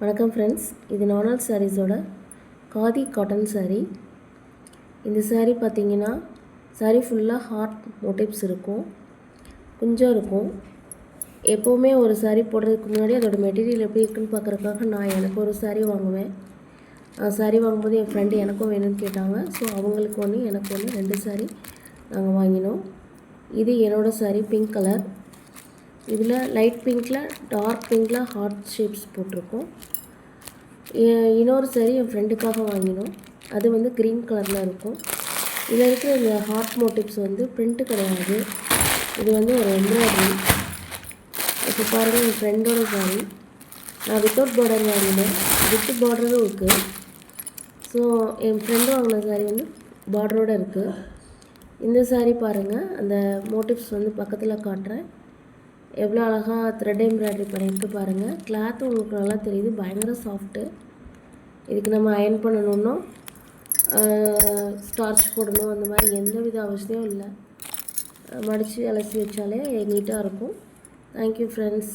வணக்கம் ஃப்ரெண்ட்ஸ், இது நானால் சாரீஸோட காதி காட்டன் சாரீ. இந்த சாரீ பார்த்திங்கன்னா சாரீ ஃபுல்லாக ஹார்ட் மோட்டிவ்ஸ் இருக்கும், கொஞ்சம் இருக்கும். எப்போவுமே ஒரு சாரீ போடுறதுக்கு முன்னாடி அதோட மெட்டீரியல் எப்படி இருக்குன்னு பார்க்குறதுக்காக நான் எனக்கு ஒரு சாரீ வாங்குவேன். சாரீ வாங்கும்போது என் ஃப்ரெண்டு எனக்கும் வேணும்னு கேட்டாங்க. ஸோ அவங்களுக்கு ஒன்று எனக்கு ஒன்று 2 சாரீ நாங்கள் வாங்கினோம். இது என்னோடய சாரீ பிங்க் கலர். இதில் லைட் பிங்க்கில் டார்க் பிங்க்கில் ஹார்ட் ஷேப்ஸ் போட்டிருக்கோம். இன்னொரு சாரீ என் ஃப்ரெண்டுக்காக வாங்கினோம். அது வந்து க்ரீன் கலரில் இருக்கும். இதில் இருக்கிற இந்த ஹார்ட் மோட்டிவ்ஸ் வந்து பிரிண்ட்டு கிடையாது, இது வந்து ஒரு எம்ப்ராய்டரி. இப்போ பாருங்கள், என் ஃப்ரெண்டோட சாரீ. நான் வித்தவுட் பார்டர் வாங்கினேன், வித் பார்டரும் இருக்குது. ஸோ என் ஃப்ரெண்டு வாங்கின சாரீ வந்து பார்டரோடு இருக்குது. இந்த சாரீ பாருங்கள், அந்த மோட்டிவ்ஸ் வந்து பக்கத்தில் காட்டுறேன். எவ்வளோ அழகாக த்ரெட் எம்ப்ராய்டரி பண்ணியிருக்கு பாருங்கள். கிளாத் உங்களுக்கு நல்லா தெரியுது, பயங்கர சாஃப்ட்டு. இதுக்கு நம்ம அயர்ன் பண்ணணுன்னா ஸ்டார்ச் போடணும், அந்த மாதிரி எந்த வித அவசியம் இல்லை. மடித்து அலசி வச்சாலே நீட்டாக இருக்கும். Thank you friends.